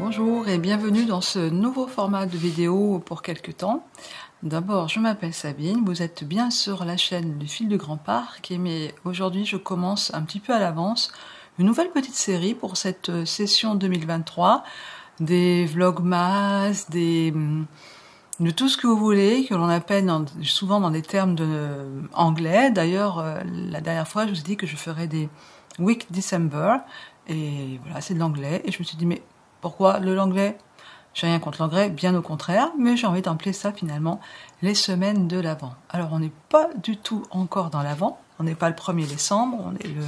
Bonjour et bienvenue dans ce nouveau format de vidéo pour quelques temps. D'abord, je m'appelle Sabine, vous êtes bien sur la chaîne Le Fil du Grand Parc, mais aujourd'hui je commence un petit peu à l'avance une nouvelle petite série pour cette session 2023, des vlogmas, de tout ce que vous voulez, que l'on appelle souvent dans des termes anglais. D'ailleurs, la dernière fois je vous ai dit que je ferais des Week December, et voilà, c'est de l'anglais, et je me suis dit mais pourquoi l'anglais? J'ai rien contre l'anglais, bien au contraire, mais j'ai envie d'appeler ça finalement les semaines de l'Avent. Alors on n'est pas du tout encore dans l'Avent, on n'est pas le 1er décembre, on est le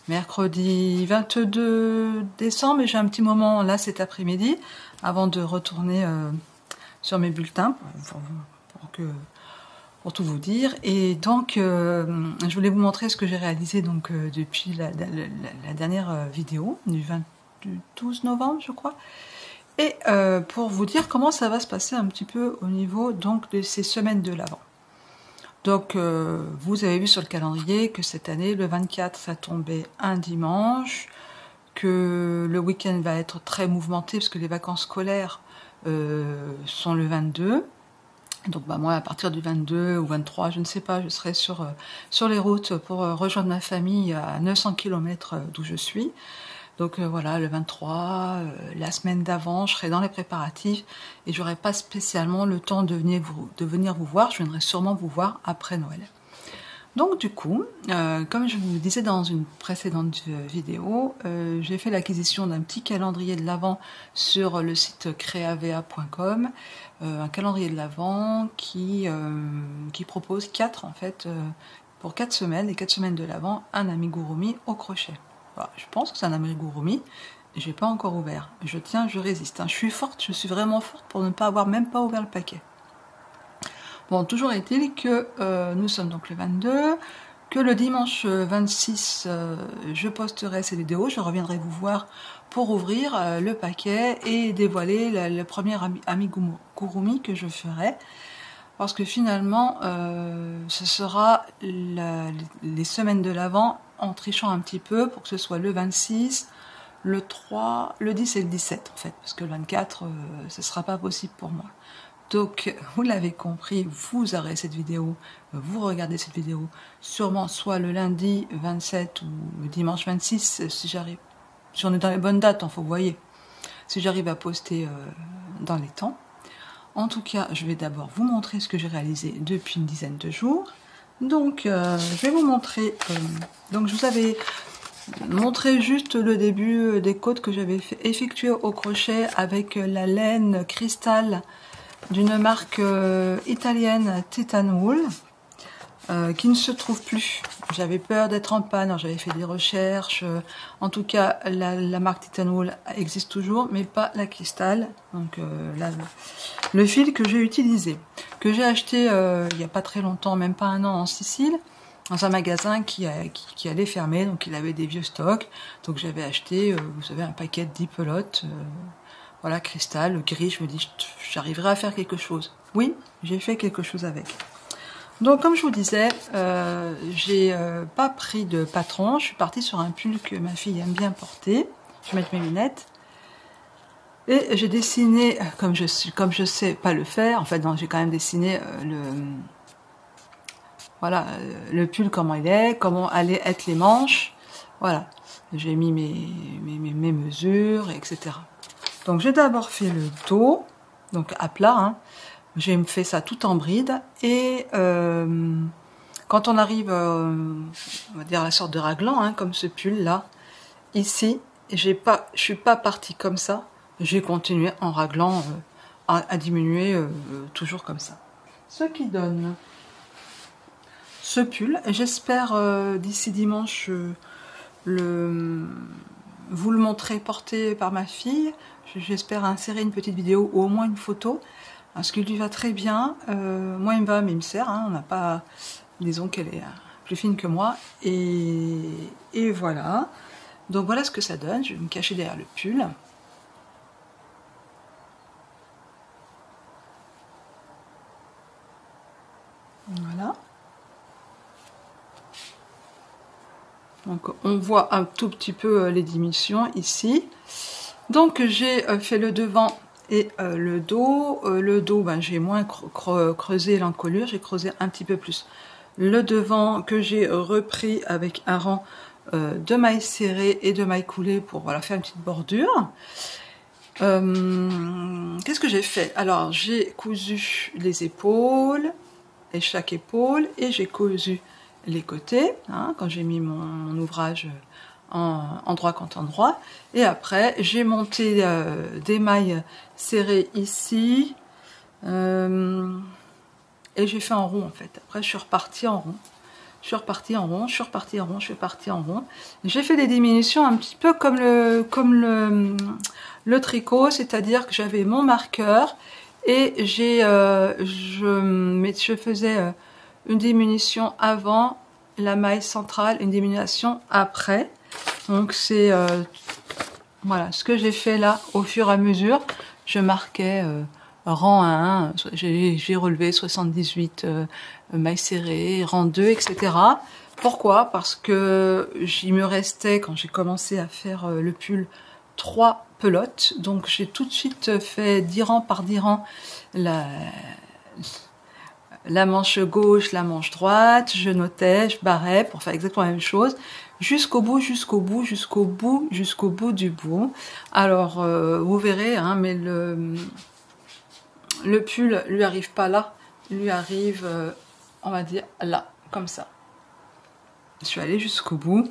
mercredi 22 décembre, et j'ai un petit moment là cet après-midi, avant de retourner sur mes bulletins, pour tout vous dire. Et donc je voulais vous montrer ce que j'ai réalisé donc depuis la dernière vidéo, du 12 novembre je crois. Et pour vous dire comment ça va se passer un petit peu au niveau donc de ces semaines de l'Avent. Donc vous avez vu sur le calendrier que cette année le 24 ça tombait un dimanche, que le week-end va être très mouvementé parce que les vacances scolaires sont le 22. Donc bah, moi à partir du 22 ou 23 je ne sais pas, je serai sur les routes pour rejoindre ma famille à 900 km d'où je suis. Donc voilà, le 23, la semaine d'avant, je serai dans les préparatifs et j'aurai pas spécialement le temps de venir vous voir. Je viendrai sûrement vous voir après Noël. Donc du coup, comme je vous disais dans une précédente vidéo, j'ai fait l'acquisition d'un petit calendrier de l'Avent sur le site creavea.com, un calendrier de l'Avent qui propose 4 en fait, pour 4 semaines, les 4 semaines de l'Avent, un amigurumi au crochet. Voilà, je pense que c'est un amigurumi, et j'ai pas encore ouvert. Je tiens, je résiste. Hein. Je suis forte, je suis vraiment forte pour ne pas avoir même pas ouvert le paquet. Bon, toujours est-il que nous sommes donc le 22, que le dimanche 26, je posterai ces vidéos, je reviendrai vous voir pour ouvrir le paquet et dévoiler le premier amigurumi que je ferai. Parce que finalement, ce sera les semaines de l'Avent en trichant un petit peu pour que ce soit le 26, le 3, le 10 et le 17 en fait. Parce que le 24, ce ne sera pas possible pour moi. Donc, vous l'avez compris, vous aurez cette vidéo, vous regardez cette vidéo, sûrement soit le lundi 27 ou le dimanche 26, si j'arrive. Si on est dans les bonnes dates, il faut que vous voyez. Si j'arrive à poster dans les temps. En tout cas, je vais d'abord vous montrer ce que j'ai réalisé depuis une dizaine de jours. Donc, je vais vous montrer... donc, je vous avais montré juste le début des côtes que j'avais effectuées au crochet avec la laine cristal d'une marque italienne Titan Wool, qui ne se trouve plus. J'avais peur d'être en panne, j'avais fait des recherches. En tout cas, la marque Titan Wool existe toujours, mais pas la cristal. Donc le fil que j'ai utilisé, que j'ai acheté il n'y a pas très longtemps, même pas un an, en Sicile, dans un magasin qui allait fermer, donc il avait des vieux stocks. Donc j'avais acheté, vous savez, un paquet de 10 pelotes. Voilà, cristal, gris, je me dis, j'arriverai à faire quelque chose. Oui, j'ai fait quelque chose avec. Donc, comme je vous disais, j'ai pas pris de patron. Je suis partie sur un pull que ma fille aime bien porter. Je vais mettre mes lunettes. Et j'ai dessiné, comme je sais pas le faire, en fait, j'ai quand même dessiné le pull, comment il est, comment allaient être les manches. Voilà, j'ai mis mes mesures, etc. Donc j'ai d'abord fait le dos, donc à plat, hein. J'ai fait ça tout en bride, et quand on arrive, on va dire la sorte de raglan, hein, comme ce pull là, ici, je suis pas partie comme ça, j'ai continué en raglan à diminuer toujours comme ça. Ce qui donne ce pull, j'espère d'ici dimanche vous le montrer porté par ma fille. J'espère insérer une petite vidéo ou au moins une photo, parce qu'il lui va très bien. Moi il me va, mais il me sert, hein. On n'a pas, disons qu'elle est plus fine que moi, et voilà. Donc voilà ce que ça donne. Je vais me cacher derrière le pull. Voilà. Donc on voit un tout petit peu les dimensions ici. Donc j'ai fait le devant et le dos. Le dos, ben, j'ai moins creusé l'encolure, j'ai creusé un petit peu plus. Le devant que j'ai repris avec un rang de mailles serrées et de mailles coulées pour voilà, faire une petite bordure. Qu'est-ce que j'ai fait? Alors j'ai cousu les épaules et chaque épaule et j'ai cousu les côtés hein, quand j'ai mis mon ouvrage en droit contre endroit, et après j'ai monté des mailles serrées ici et j'ai fait en rond en fait. Après je suis repartie en rond, je suis repartie en rond, je suis repartie en rond, je suis repartie en rond. J'ai fait des diminutions un petit peu comme le tricot, c'est-à-dire que j'avais mon marqueur et je faisais une diminution avant la maille centrale, une diminution après. Donc c'est voilà ce que j'ai fait là au fur et à mesure. Je marquais rang 1, j'ai relevé 78 mailles serrées, rang 2, etc. Pourquoi? Parce que il me restait, quand j'ai commencé à faire le pull, 3 pelotes. Donc j'ai tout de suite fait 10 rangs par 10 rangs la manche gauche, la manche droite, je notais, je barrais pour faire exactement la même chose, jusqu'au bout, jusqu'au bout, jusqu'au bout, jusqu'au bout du bout. Alors, vous verrez, hein, mais le pull lui arrive pas là, lui arrive, on va dire, là, comme ça. Je suis allée jusqu'au bout.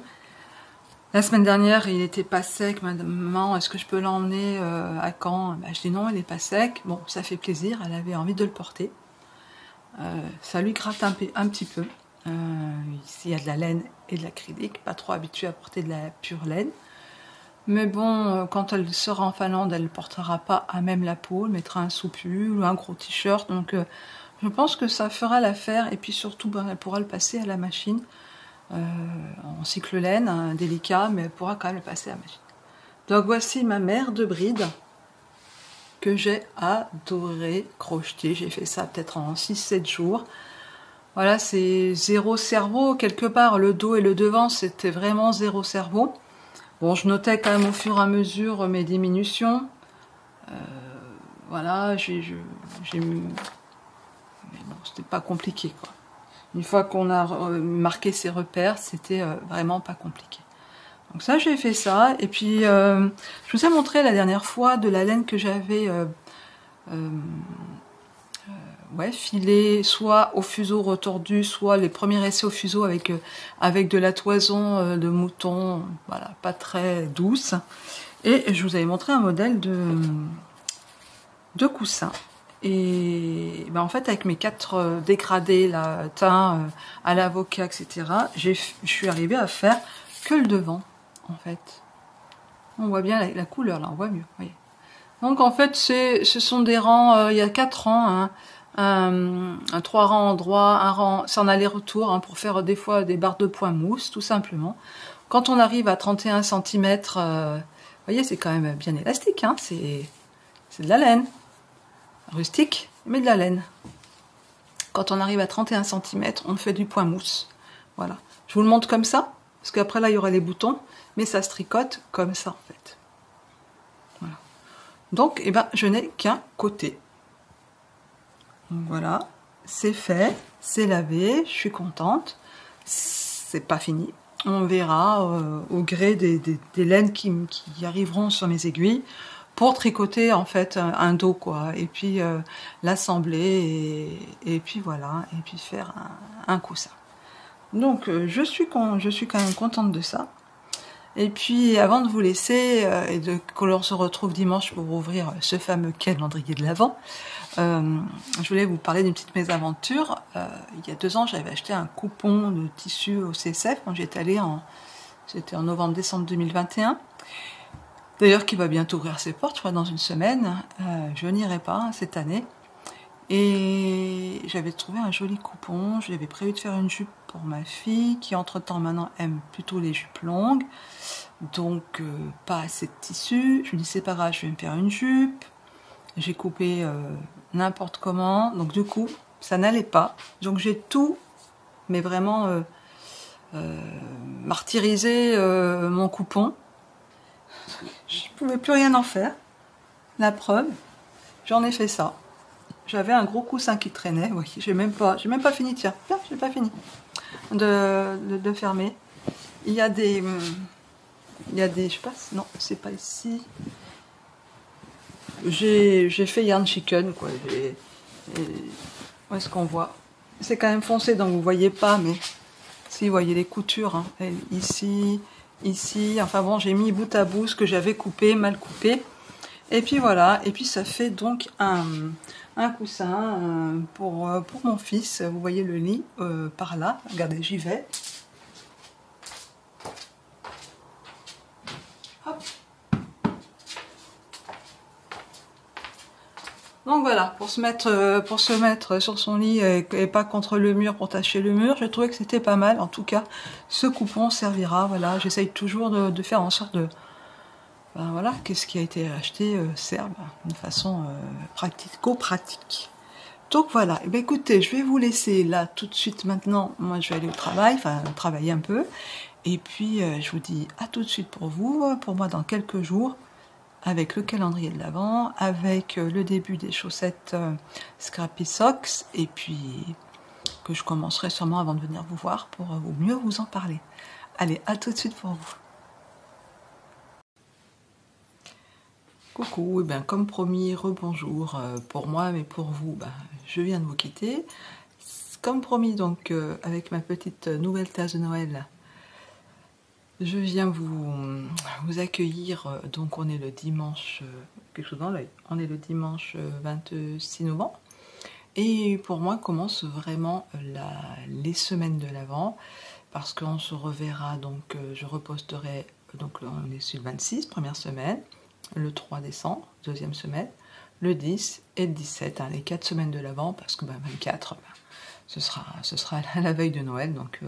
La semaine dernière, il n'était pas sec. Maman, est-ce que je peux l'emmener à Caen? Ben, je dis non, il n'est pas sec. Bon, ça fait plaisir, elle avait envie de le porter. Ça lui gratte un petit peu. Ici, il y a de la laine et de l'acrylique, pas trop habituée à porter de la pure laine. Mais bon, quand elle sera en Finlande, elle ne portera pas à même la peau, elle mettra un sous-pull ou un gros t-shirt. Donc, je pense que ça fera l'affaire. Et puis surtout, ben, elle pourra le passer à la machine. En cycle laine, hein, délicat, mais elle pourra quand même le passer à la machine. Donc, voici ma mère de bride, que j'ai adoré crocheter. J'ai fait ça peut-être en 6-7 jours. Voilà, c'est zéro cerveau quelque part. Le dos et le devant, c'était vraiment zéro cerveau. Bon, je notais quand même au fur et à mesure mes diminutions. Voilà, mais bon, c'était pas compliqué, quoi. Une fois qu'on a marqué ses repères, c'était vraiment pas compliqué. Donc ça, j'ai fait ça. Et puis, je vous ai montré la dernière fois de la laine que j'avais filée, soit au fuseau retordu, soit les premiers essais au fuseau avec de la toison de mouton, voilà, pas très douce. Et je vous avais montré un modèle de coussin. Et ben en fait, avec mes 4 dégradés, là, teint à l'avocat, etc., je suis arrivée à faire que le devant, en fait. On voit bien la couleur, là, on voit mieux. Voyez. Donc, en fait, ce sont des rangs, il y a 4 rangs, hein, 3 rangs en droit, un rang, c'est en aller-retour, hein, pour faire des fois des barres de points mousse, tout simplement. Quand on arrive à 31 cm, vous voyez, c'est quand même bien élastique, hein, c'est de la laine. Rustique, mais de la laine. Quand on arrive à 31 cm, on fait du point mousse. Voilà. Je vous le montre comme ça, parce qu'après là, il y aura les boutons, mais ça se tricote comme ça, en fait. Voilà. Donc, eh ben, je n'ai qu'un côté. Donc voilà, c'est fait, c'est lavé, je suis contente. C'est pas fini. On verra au gré des laines qui arriveront sur mes aiguilles, pour tricoter en fait un dos, quoi, et puis l'assembler et puis voilà, et puis faire un coussin. Donc je suis quand même contente de ça. Et puis avant de vous laisser et que l'on se retrouve dimanche pour ouvrir ce fameux calendrier de l'Avent, je voulais vous parler d'une petite mésaventure. Il y a 2 ans, j'avais acheté un coupon de tissu au CSF quand j'étais allée c'était en novembre-décembre 2021. D'ailleurs, qui va bientôt ouvrir ses portes, je crois, dans une semaine. Je n'irai pas cette année. Et j'avais trouvé un joli coupon. J'avais prévu de faire une jupe pour ma fille, qui entre-temps maintenant aime plutôt les jupes longues. Donc, pas assez de tissu. Je me dis, c'est pas grave, je vais me faire une jupe. J'ai coupé n'importe comment. Donc, du coup, ça n'allait pas. Donc, j'ai tout, mais vraiment martyrisé mon coupon. pouvais plus rien en faire. La preuve, j'en ai fait ça. J'avais un gros coussin qui traînait. Oui, j'ai même pas fini. Tiens, j'ai pas fini de fermer. Il y a des, je sais pas, non, c'est pas ici. J'ai fait yarn chicken, quoi. Où est-ce qu'on voit? C'est quand même foncé, donc vous voyez pas, mais si vous voyez les coutures, hein. Ici, ici. Enfin bon, j'ai mis bout à bout ce que j'avais coupé, mal coupé. Et puis voilà. Et puis ça fait donc un coussin pour mon fils. Vous voyez le lit par là. Regardez, j'y vais. Hop. Donc voilà, pour se mettre sur son lit et pas contre le mur pour tâcher le mur, j'ai trouvé que c'était pas mal. En tout cas, ce coupon servira. Voilà, j'essaye toujours de faire en sorte de, ben voilà, que ce qui a été acheté serve de façon pratico-pratique. Donc voilà, et bien écoutez, je vais vous laisser là tout de suite maintenant. Moi, je vais aller au travail, enfin travailler un peu. Et puis, je vous dis à tout de suite pour vous, pour moi dans quelques jours, avec le calendrier de l'Avent, avec le début des chaussettes Scrappy Socks, et puis que je commencerai sûrement avant de venir vous voir pour mieux vous en parler. Allez, à tout de suite pour vous. Coucou, et bien comme promis, rebonjour pour moi, mais pour vous, ben, je viens de vous quitter. Comme promis, donc avec ma petite nouvelle tasse de Noël, je viens vous accueillir. Donc on est le dimanche, quelque chose dans l'œil, on est le dimanche 26 novembre. Et pour moi commence vraiment les semaines de l'Avent, parce qu'on se reverra, donc je reposterai, donc on est sur le 26, première semaine, le 3 décembre, deuxième semaine, le 10 et le 17, hein, les 4 semaines de l'Avent, parce que 24, ce sera la veille de Noël, donc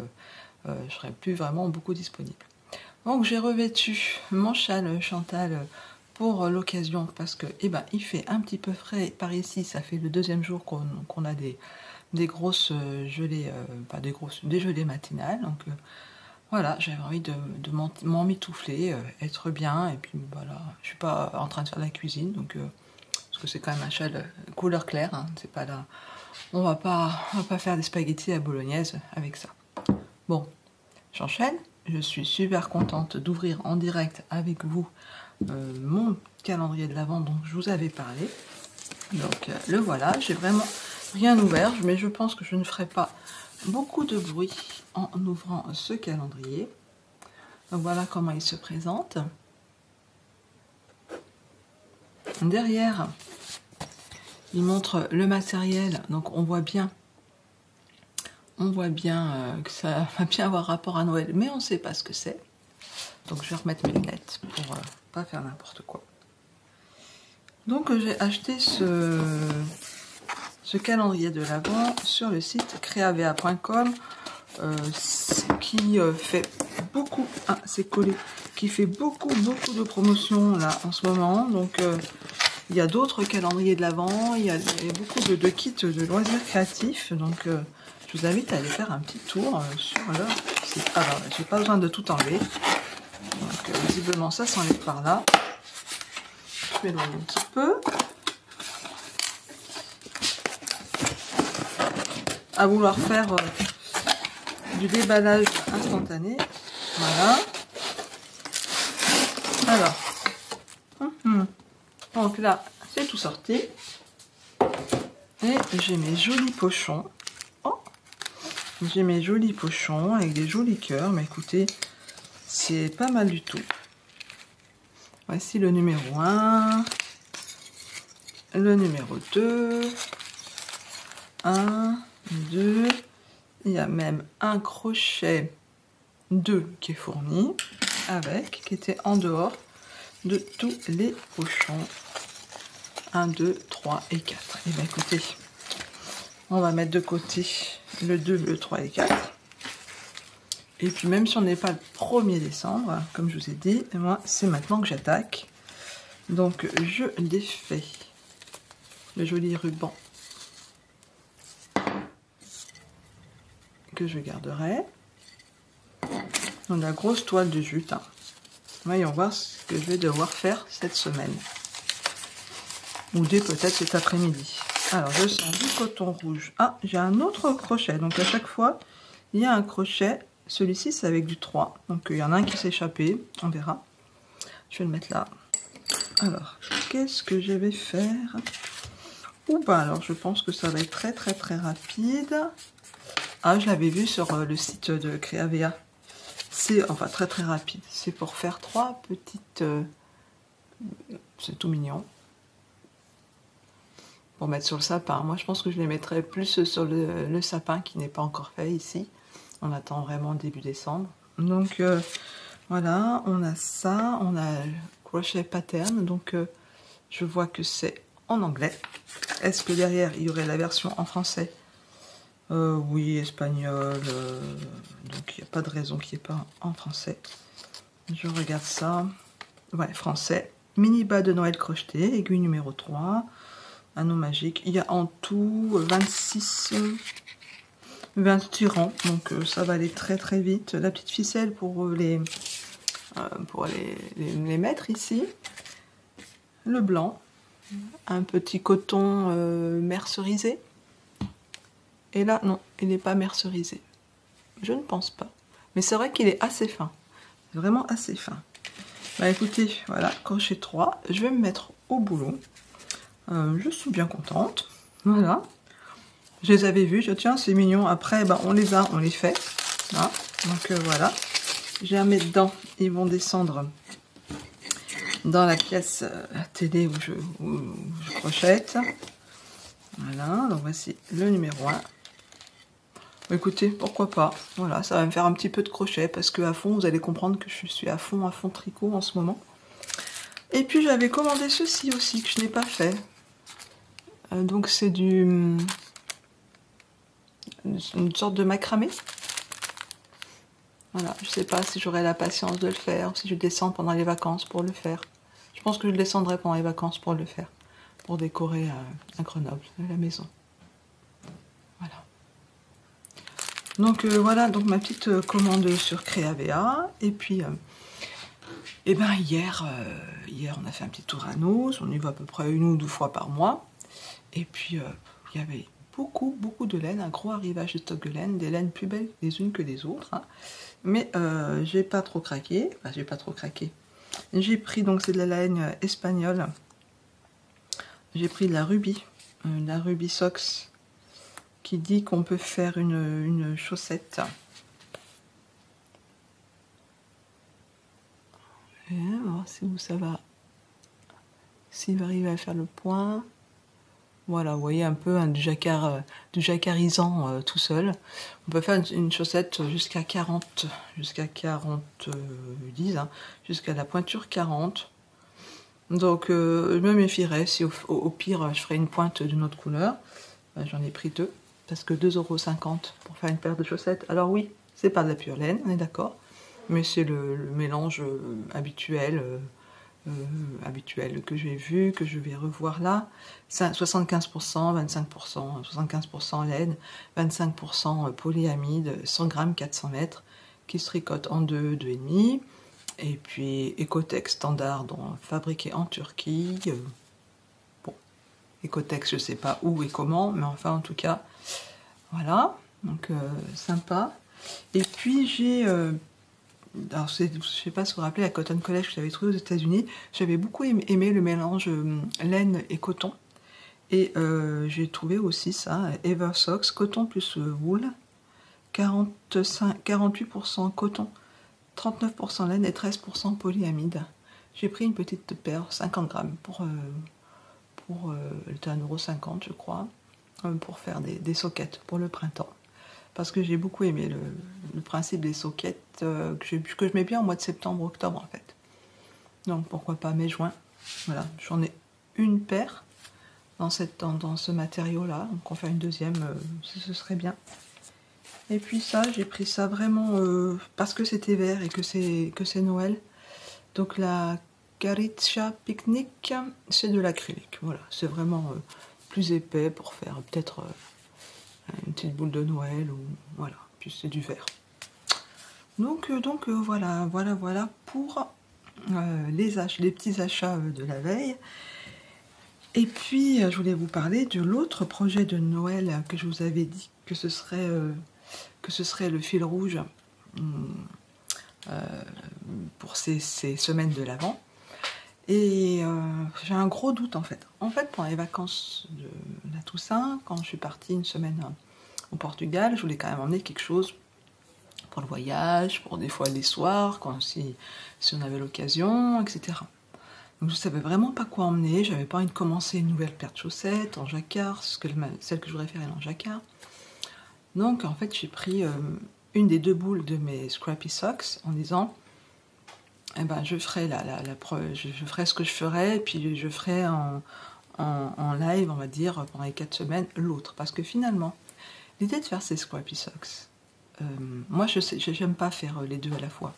je ne serai plus vraiment beaucoup disponible. Donc j'ai revêtu mon châle Chantal pour l'occasion, parce que il fait un petit peu frais par ici. Ça fait le deuxième jour qu'on a des grosses gelées, des gelées matinales. Donc voilà, j'avais envie de m'en mitoufler, être bien. Et puis voilà, je suis pas en train de faire de la cuisine, donc parce que c'est quand même un châle couleur claire, hein, c'est pas là. On va pas faire des spaghettis à bolognaise avec ça. Bon, j'enchaîne. Je suis super contente d'ouvrir en direct avec vous mon calendrier de l'Avent dont je vous avais parlé. Donc le voilà, j'ai vraiment rien ouvert, mais je pense que je ne ferai pas beaucoup de bruit en ouvrant ce calendrier. Donc voilà comment il se présente. Derrière, il montre le matériel, donc on voit bien que ça va bien avoir rapport à Noël, mais on ne sait pas ce que c'est. Donc je vais remettre mes lunettes pour pas faire n'importe quoi. Donc j'ai acheté ce calendrier de l'Avent sur le site creavea.com qui fait beaucoup, c'est collé, qui fait beaucoup de promotions là en ce moment. Donc il y a d'autres calendriers de l'Avent, il y a beaucoup de kits de loisirs créatifs. Donc je vous invite à aller faire un petit tour sur leur site. Alors, j'ai pas besoin de tout enlever. Donc, visiblement, ça s'enlève par là. Je m'éloigne un petit peu. À vouloir faire du déballage instantané. Voilà. Alors. Donc là, c'est tout sorti. Et j'ai mes jolis pochons. J'ai mes jolis pochons avec des jolis cœurs, mais écoutez, c'est pas mal du tout. Voici le numéro 1, le numéro 2, 1, 2, il y a même un crochet 2 qui est fourni, qui était en dehors de tous les pochons. 1, 2, 3 et 4. Et bien écoutez, on va mettre de côté le 2, le 3 et le 4. Et puis même si on n'est pas le 1er décembre, comme je vous ai dit, moi c'est maintenant que j'attaque. Donc je défais le joli ruban que je garderai. Donc la grosse toile de jute. Voyons voir ce que je vais devoir faire cette semaine. Ou dès peut-être cet après-midi. Alors, je sens du coton rouge. Ah, j'ai un autre crochet. Donc, à chaque fois, il y a un crochet. Celui-ci, c'est avec du 3. Donc, il y en a un qui s'est échappé. On verra. Je vais le mettre là. Alors, qu'est-ce que je vais faire? Ou bah, alors, je pense que ça va être très, très, très rapide. Ah, je l'avais vu sur le site de Creavea. C'est, enfin, très, très rapide. C'est pour faire 3 petites... c'est tout mignon. Pour mettre sur le sapin. Moi, je pense que je les mettrai plus sur le sapin qui n'est pas encore fait ici. On attend vraiment début décembre. Donc, voilà, on a ça. On a le crochet pattern. Donc, je vois que c'est en anglais. Est-ce que derrière, il y aurait la version en français? Oui, espagnol. Donc, il n'y a pas de raison qu'il n'y ait pas en français. Je regarde ça. Ouais, français. Mini bas de Noël crocheté. Aiguille numéro 3. Anneau magique. Il y a en tout 28 rangs, donc ça va aller très très vite. La petite ficelle pour les mettre ici. Le blanc. Un petit coton mercerisé. Et là, non, il n'est pas mercerisé. Je ne pense pas. Mais c'est vrai qu'il est assez fin. Vraiment assez fin. Bah écoutez, voilà, crochet 3. Je vais me mettre au boulot. Je suis bien contente. Voilà. Je les avais vus. Je tiens, c'est mignon. Après, ben, on les a, on les fait. Hein. Donc voilà. Je les remets dedans. Ils vont descendre dans la pièce télé où je crochette. Voilà. Donc voici le numéro 1. Écoutez, pourquoi pas. Voilà, ça va me faire un petit peu de crochet parce que à fond, vous allez comprendre que je suis à fond tricot en ce moment. Et puis j'avais commandé ceci aussi que je n'ai pas fait. Donc c'est une sorte de macramé. Voilà, je sais pas si j'aurai la patience de le faire, si je descends pendant les vacances pour le faire. Je pense que je descendrai pendant les vacances pour le faire, pour décorer à Grenoble, la maison. Voilà. Donc voilà, donc ma petite commande sur Creavea. Et puis, et ben hier on a fait un petit tour à Nos, on y va à peu près 1 ou 2 fois par mois. Et puis, il y avait beaucoup de laine, un gros arrivage de stock de laine, des laines plus belles les unes que les autres. Hein. Mais j'ai pas trop craqué, enfin j'ai pas trop craqué. J'ai pris, donc c'est de la laine espagnole, j'ai pris de la Ruby Socks, qui dit qu'on peut faire une chaussette. Et on va voir si ça va, s'il va arriver à faire le point. Voilà, vous voyez un peu du jacarisant tout seul. On peut faire une chaussette jusqu'à 40, jusqu'à 10, hein, jusqu'à la pointure 40. Donc je me méfierais si au pire je ferais une pointe d'une autre couleur. J'en ai pris 2, parce que 2,50 € pour faire une paire de chaussettes. Alors oui, c'est pas de la pure laine, on est d'accord, mais c'est le mélange habituel. Que j'ai vu, que je vais revoir là. 75%, 25%, 75% laine, 25% polyamide, 100 g, 400 mètres, qui se tricote en 2, 2,5. Et puis Ecotex standard, fabriqué en Turquie. Bon, Ecotex, je sais pas où et comment, mais enfin en tout cas, voilà. Donc sympa. Et puis j'ai... alors, je ne sais pas si vous vous rappelez la Cotton College que j'avais trouvé aux États-Unis. J'avais beaucoup aimé le mélange laine et coton. Et j'ai trouvé aussi ça, Ever Socks, coton plus wool, 48% coton, 39% laine et 13% polyamide. J'ai pris une petite paire, 50 g, elle était à 1,50 € je crois, pour faire des soquettes pour le printemps. Parce que j'ai beaucoup aimé le principe des soquettes que je mets bien au mois de septembre, octobre en fait. Donc pourquoi pas mai-juin. Voilà, j'en ai une paire dans ce matériau-là. Donc on fait une deuxième, ce serait bien. Et puis ça, j'ai pris ça vraiment parce que c'était vert et que c'est Noël. Donc la Caricia Picnic, c'est de l'acrylique. Voilà, c'est vraiment plus épais pour faire peut-être... une petite boule de Noël, ou voilà, puis c'est du verre. Donc voilà pour les petits achats de la veille. Et puis, je voulais vous parler de l'autre projet de Noël que je vous avais dit que ce serait le fil rouge pour ces semaines de l'Avent. Et j'ai un gros doute en fait. En fait, pendant les vacances de la Toussaint, quand je suis partie une semaine au Portugal, je voulais quand même emmener quelque chose pour le voyage, pour des fois les soirs, si on avait l'occasion, etc. Donc je savais vraiment pas quoi emmener, j'avais pas envie de commencer une nouvelle paire de chaussettes en jacquard, celle que je voudrais faire elle en jacquard. Donc en fait j'ai pris une des deux boules de mes Scrappy Socks en disant eh ben, je ferai je ferai ce que je ferai, et puis je ferai en live, on va dire, pendant les 4 semaines, l'autre. Parce que finalement, l'idée de faire ces Scrappy Socks, moi je sais, j'aime pas faire les deux à la fois.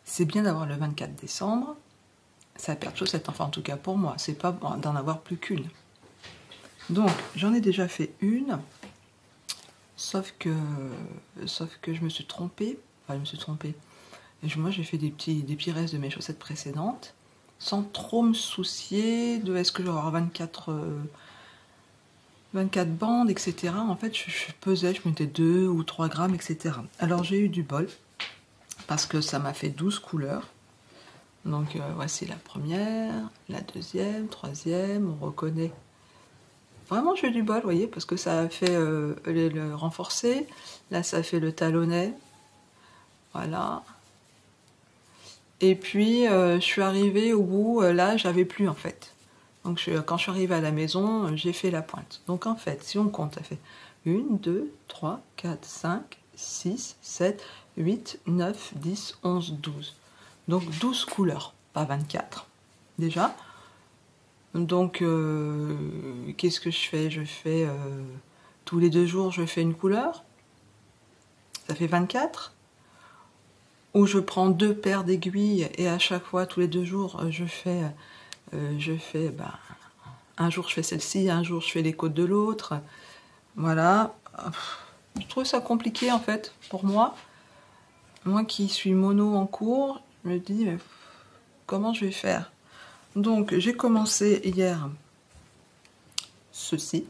C'est bien d'avoir le 24 décembre, sa paire de chaussettes, enfin en tout cas pour moi, c'est pas d'en avoir plus qu'une. Donc j'en ai déjà fait une, sauf que je me suis trompée, enfin je me suis trompée. Et moi j'ai fait des petits restes de mes chaussettes précédentes, sans trop me soucier de est-ce que je vais avoir 24 bandes, etc. En fait je pesais, je mettais 2 ou 3 grammes, etc. Alors j'ai eu du bol, parce que ça m'a fait 12 couleurs. Donc voici la première, la deuxième, troisième, on reconnaît. Vraiment j'ai eu du bol, vous voyez, parce que ça a fait le renforcé, là ça a fait le talonnet, voilà. Et puis je suis arrivée au bout, là j'avais plus en fait. Donc quand je suis arrivée à la maison, j'ai fait la pointe. Donc en fait, si on compte, ça fait 1, 2, 3, 4, 5, 6, 7, 8, 9, 10, 11, 12. Donc 12 couleurs, pas 24 déjà. Donc qu'est-ce que je fais? Je fais tous les 2 jours, je fais une couleur. Ça fait 24. Ou je prends 2 paires d'aiguilles et à chaque fois, tous les 2 jours, je fais un jour je fais celle-ci, un jour je fais les côtes de l'autre. Voilà. Je trouve ça compliqué en fait pour moi. Moi qui suis mono en cours, je me dis mais comment je vais faire? Donc j'ai commencé hier ceci.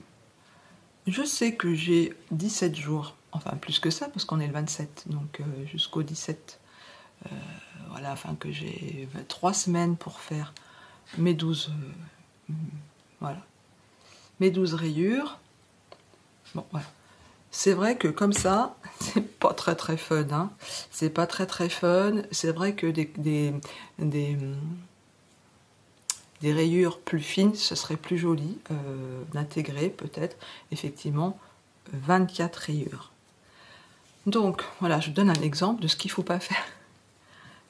Je sais que j'ai 17 jours, enfin plus que ça parce qu'on est le 27, donc jusqu'au 17. Voilà, enfin que j'ai 3 semaines pour faire mes 12 voilà, mes 12 rayures. Bon, voilà. C'est vrai que comme ça, c'est pas très fun, hein. C'est pas très fun. C'est vrai que des rayures plus fines, ce serait plus joli d'intégrer peut-être, effectivement, 24 rayures. Donc, voilà, je vous donne un exemple de ce qu'il ne faut pas faire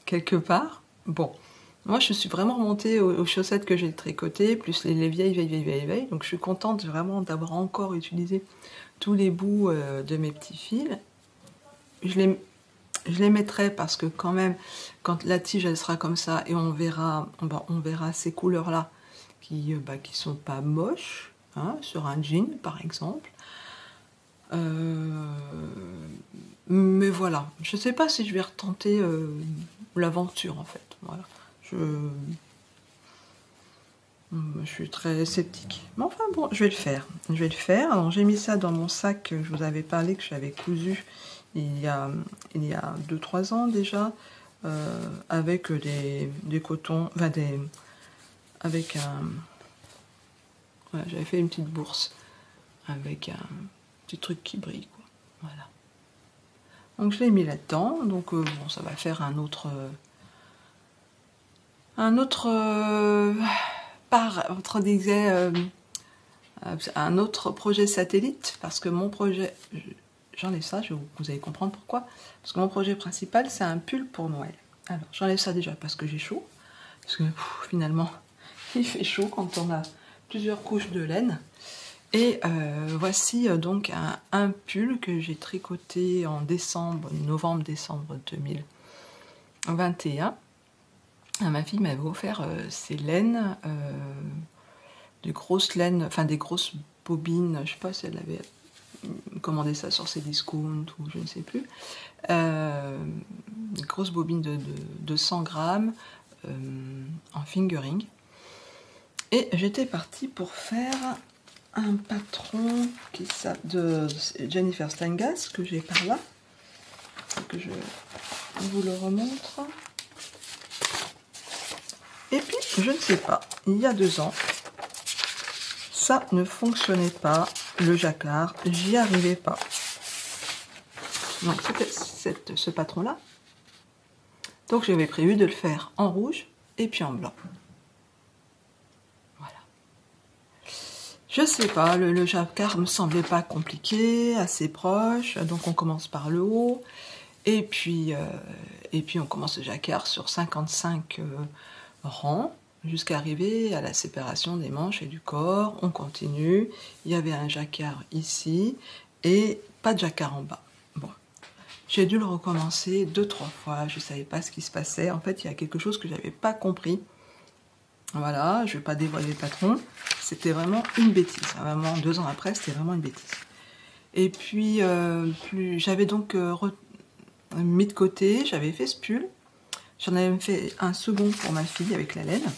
quelque part. Bon, moi je suis vraiment remontée aux chaussettes que j'ai tricotées, plus les vieilles. Donc je suis contente vraiment d'avoir encore utilisé tous les bouts de mes petits fils. Je les mettrai parce que quand même, quand la tige elle sera comme ça, et on verra ces couleurs là qui sont pas moches, hein, sur un jean par exemple. Mais voilà, je sais pas si je vais retenter l'aventure en fait. Voilà, je suis très sceptique. Mais enfin bon, je vais le faire. Alors j'ai mis ça dans mon sac que je vous avais parlé, que j'avais cousu il y a 2-3 ans déjà, avec des cotons, enfin avec un... Voilà, j'avais fait une petite bourse avec un petit truc qui brille, quoi. Voilà. Donc je l'ai mis là-dedans, donc bon, ça va faire un autre un autre projet satellite, parce que mon projet, j'enlève ça, vous allez comprendre pourquoi, parce que mon projet principal c'est un pull pour Noël. Alors j'enlève ça déjà parce que j'ai chaud, parce que finalement il fait chaud quand on a plusieurs couches de laine. Et voici donc un pull que j'ai tricoté en novembre-décembre 2021. Ma fille m'avait offert ces laines, des grosses laines, enfin des grosses bobines, je sais pas si elle avait commandé ça sur ses discounts ou je ne sais plus. Des grosses bobines de 100 grammes, en fingering. Et j'étais partie pour faire un patron de Jennifer Stengas que j'ai par là, que je vous le remontre. Et puis, je ne sais pas, il y a 2 ans, ça ne fonctionnait pas, le jacquard, j'y arrivais pas. Donc, c'était ce patron-là. Donc, j'avais prévu de le faire en rouge et puis en blanc. Voilà. Je sais pas, le jacquard me semblait pas compliqué, assez proche. Donc, on commence par le haut. Et puis on commence le jacquard sur 55 rangs, jusqu'à arriver à la séparation des manches et du corps. On continue. Il y avait un jacquard ici et pas de jacquard en bas. Bon. J'ai dû le recommencer 2-3 fois. Je ne savais pas ce qui se passait. En fait, il y a quelque chose que je n'avais pas compris. Voilà, je ne vais pas dévoiler le patron. C'était vraiment une bêtise. Vraiment, 2 ans après, c'était vraiment une bêtise. Et puis, j'avais donc mis de côté, j'avais fait ce pull. J'en avais fait un second pour ma fille avec la laine.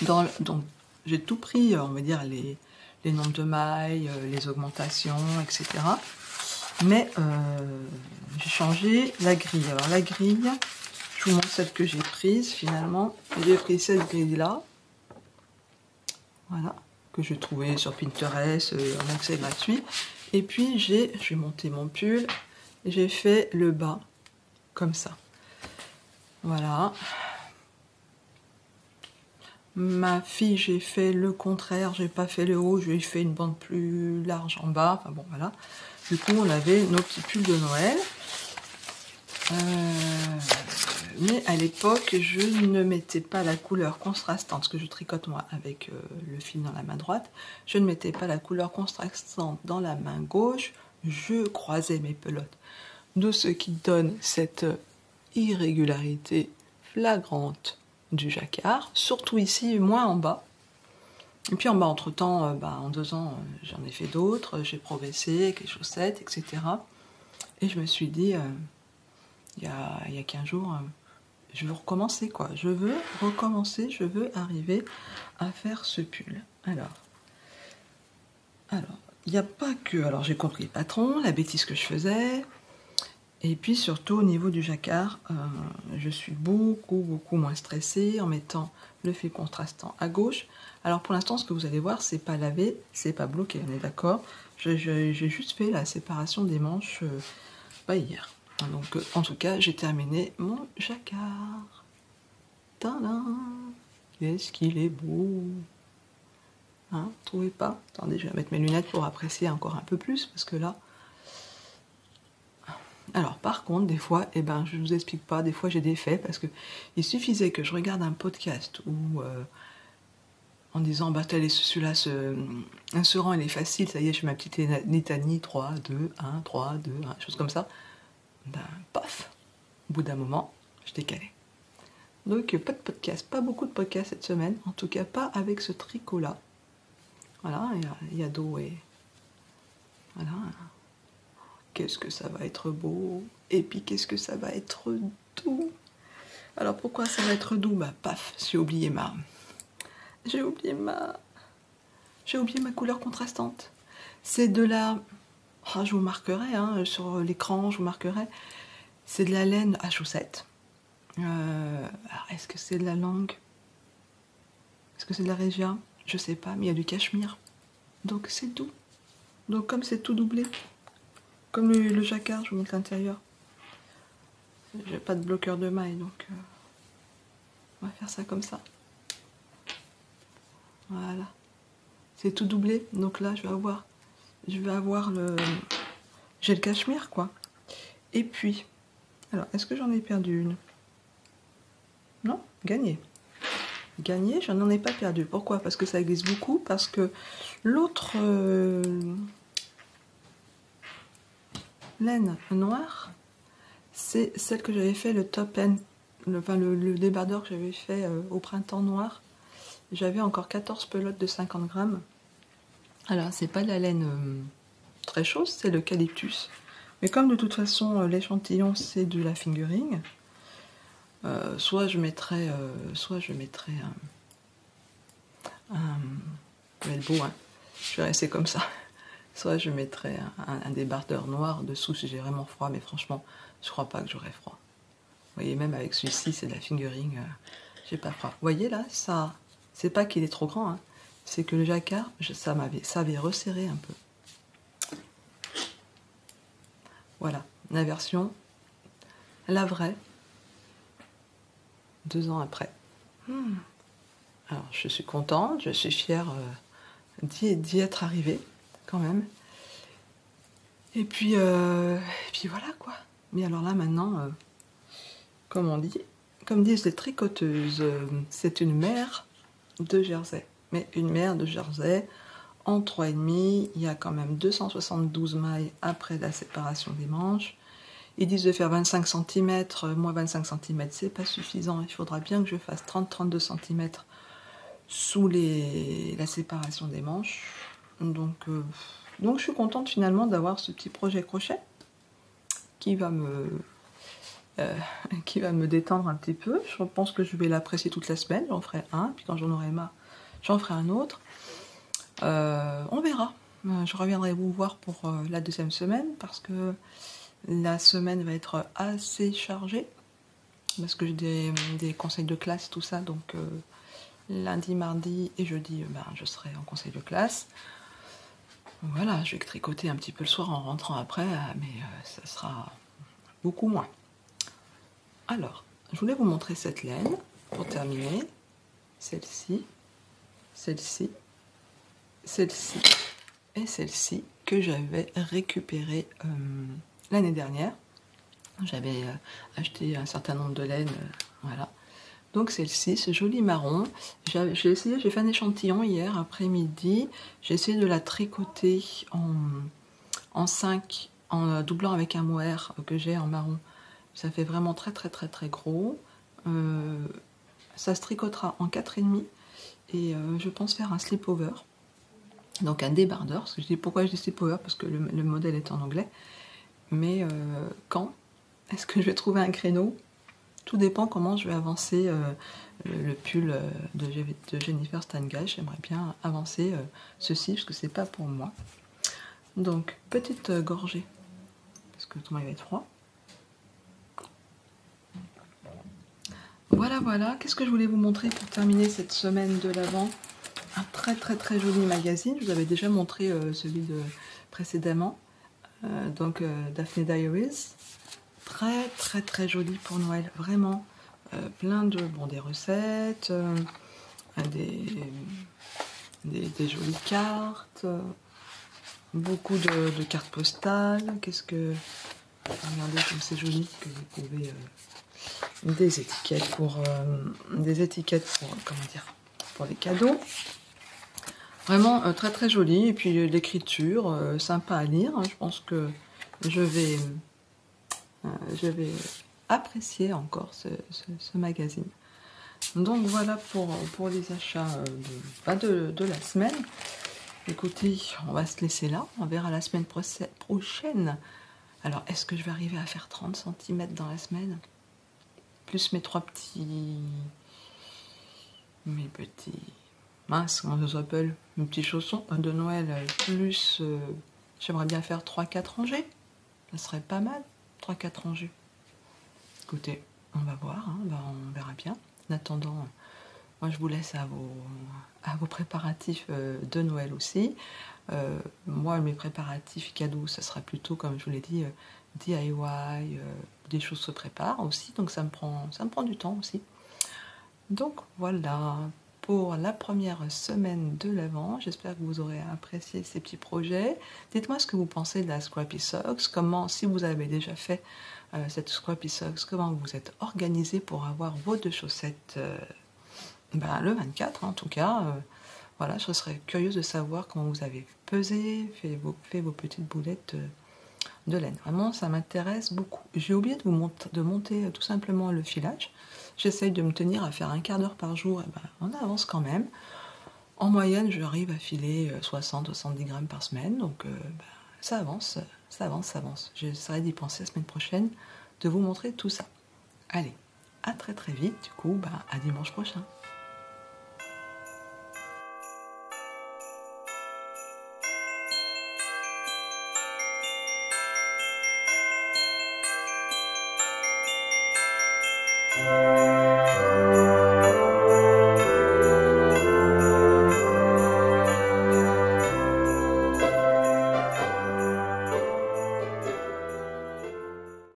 Donc, j'ai tout pris, on va dire, les nombres de mailles, les augmentations, etc. Mais j'ai changé la grille. Alors, la grille, je vous montre celle que j'ai prise finalement. J'ai pris cette grille-là. Voilà, que j'ai trouvée sur Pinterest en accès gratuit. Et puis, j'ai monté mon pull. J'ai fait le bas comme ça. Voilà. Ma fille, j'ai fait le contraire, j'ai pas fait le haut, j'ai fait une bande plus large en bas. Enfin bon, voilà. Du coup, on avait nos petits pulls de Noël. Mais à l'époque, je ne mettais pas la couleur contrastante, parce que je tricote moi avec le fil dans la main droite. Je ne mettais pas la couleur contrastante dans la main gauche. Je croisais mes pelotes. De ce qui donne cette irrégularité flagrante du jacquard, surtout ici, moins en bas. Et puis en bas, entre-temps, en 2 ans, j'en ai fait d'autres, j'ai progressé avec les chaussettes, etc. Et je me suis dit, il y a 15 jours, je veux recommencer, quoi. Je veux recommencer, je veux arriver à faire ce pull. Alors, il n'y a pas que... Alors, j'ai compris le patron, la bêtise que je faisais... Et puis surtout au niveau du jacquard, je suis beaucoup moins stressée en mettant le fil contrastant à gauche. Alors pour l'instant, ce que vous allez voir, c'est pas lavé, c'est pas bloqué, on est d'accord. J'ai juste fait la séparation des manches hier. Donc en tout cas, j'ai terminé mon jacquard. Tadam! Qu'est-ce qu'il est beau! Hein, trouvez pas? Attendez, je vais mettre mes lunettes pour apprécier encore un peu plus, parce que là... Alors par contre, des fois, je ne vous explique pas, des fois j'ai des faits, parce que il suffisait que je regarde un podcast où en disant bah celui-là, ce rang il est facile, ça y est, je fais ma petite litanie, 3, 2, 1, 3, 2, 1, chose comme ça. Ben paf, au bout d'un moment, je décalais. Donc pas de podcast, pas beaucoup de podcasts cette semaine, en tout cas pas avec ce tricot-là. Voilà, il y a dos et... Voilà. Qu'est-ce que ça va être beau, et puis qu'est-ce que ça va être doux. Alors pourquoi ça va être doux? Bah paf, j'ai oublié ma couleur contrastante. C'est de la... Oh, je vous marquerai, hein, sur l'écran, je vous marquerai. C'est de la laine à chaussettes. Alors, est-ce que c'est de la langue? Est-ce que c'est de la régia? Je sais pas, mais il y a du cachemire. Donc c'est doux. Donc comme c'est tout doublé, comme le jacquard, je vous montre l'intérieur. J'ai pas de bloqueur de maille, donc on va faire ça comme ça. Voilà. C'est tout doublé, donc là je vais avoir j'ai le cachemire, quoi. Et puis, alors, est-ce que j'en ai perdu une? Non, gagné. Gagné, je n'en ai pas perdu. Pourquoi? Parce que ça glisse beaucoup, parce que l'autre laine noire, c'est celle que j'avais fait le top end, le débardeur que j'avais fait au printemps noir. J'avais encore 14 pelotes de 50 grammes. Alors, c'est pas de la laine très chaude, c'est l'eucalyptus. Mais comme de toute façon, l'échantillon, c'est de la fingering, soit je mettrai un ça va être beau, hein. Je vais rester comme ça. Soit je mettrai un débardeur noir dessous si j'ai vraiment froid, mais franchement, je crois pas que j'aurai froid. Vous voyez, même avec celui-ci, c'est de la fingering, j'ai pas froid. Vous voyez là, ça, c'est pas qu'il est trop grand, hein, c'est que le jacquard, ça avait resserré un peu. Voilà, la version, la vraie, 2 ans après. Alors, je suis contente, je suis fière d'y être arrivée, quand même. Et puis voilà, quoi. Mais alors là, maintenant, comme disent les tricoteuses, c'est une mère de Jersey. Mais une mère de Jersey en 3,5, il y a quand même 272 mailles après la séparation des manches. Ils disent de faire 25 cm, moi 25 cm c'est pas suffisant, il faudra bien que je fasse 30-32 cm sous la séparation des manches. Donc je suis contente finalement d'avoir ce petit projet crochet qui va me détendre un petit peu. Je pense que je vais l'apprécier toute la semaine, j'en ferai un, puis quand j'en aurai marre, j'en ferai un autre. On verra. Je reviendrai vous voir pour la 2e semaine parce que la semaine va être assez chargée parce que j'ai des conseils de classe, tout ça, donc lundi, mardi et jeudi, je serai en conseil de classe. Voilà, je vais tricoter un petit peu le soir en rentrant après, mais ça sera beaucoup moins. Alors, je voulais vous montrer cette laine pour terminer. Celle-ci, celle-ci, celle-ci et celle-ci que j'avais récupérée l'année dernière. J'avais acheté un certain nombre de laines, voilà. Donc celle-ci, ce joli marron, j'ai fait un échantillon hier après-midi, j'ai essayé de la tricoter en 5, en doublant avec un mohair que j'ai en marron. Ça fait vraiment très gros. Ça se tricotera en 4,5 et je pense faire un slip-over, donc un débardeur. Parce que je dis pourquoi je dis slip-over, parce que le modèle est en anglais. Mais quand est-ce que je vais trouver un créneau? Tout dépend comment je vais avancer le pull de Jennifer Stangage. J'aimerais bien avancer ceci, parce que c'est pas pour moi. Donc, petite gorgée, parce que tout le monde va être froid. Voilà. Qu'est-ce que je voulais vous montrer pour terminer cette semaine de l'Avent? Un très joli magazine. Je vous avais déjà montré celui de précédemment. Donc, Daphne Diaries. Très joli pour Noël, vraiment plein de des recettes, des jolies cartes, beaucoup de cartes postales. Qu'est-ce que regardez comme c'est joli, que vous pouvez des étiquettes pour comment dire, pour les cadeaux. Vraiment très joli, et puis l'écriture sympa à lire. Je pense que je vais apprécier encore ce magazine. Donc voilà pour les achats de la semaine. Écoutez, on va se laisser là. On verra la semaine prochaine. Alors, est-ce que je vais arriver à faire 30 cm dans la semaine? Plus mes mince, comment ça s'appelle? Mes petits chaussons de Noël, plus j'aimerais bien faire 3-4 rangées. Ça serait pas mal. 3-4 rangées. Écoutez, on va voir, hein, on verra bien. En attendant, moi je vous laisse à vos préparatifs de Noël aussi. Moi, mes préparatifs cadeaux, ça sera plutôt, comme je vous l'ai dit, DIY, des choses se préparent aussi, donc ça me prend du temps aussi. Donc voilà pour la première semaine de l'Avent. J'espère que vous aurez apprécié ces petits projets. Dites-moi ce que vous pensez de la Scrappy Socks, si vous avez déjà fait cette Scrappy Socks, comment vous êtes organisé pour avoir vos 2 chaussettes le 24 en tout cas. Voilà, je serais curieuse de savoir comment vous avez pesé, fait vos petites boulettes de laine. Vraiment, ça m'intéresse beaucoup. J'ai oublié de monter tout simplement le filage. J'essaye de me tenir à faire un quart d'heure par jour, et on avance quand même. En moyenne, j'arrive à filer 60-70 grammes par semaine, donc ça avance. J'essaierai d'y penser la semaine prochaine, de vous montrer tout ça. Allez, à très très vite, du coup, à dimanche prochain.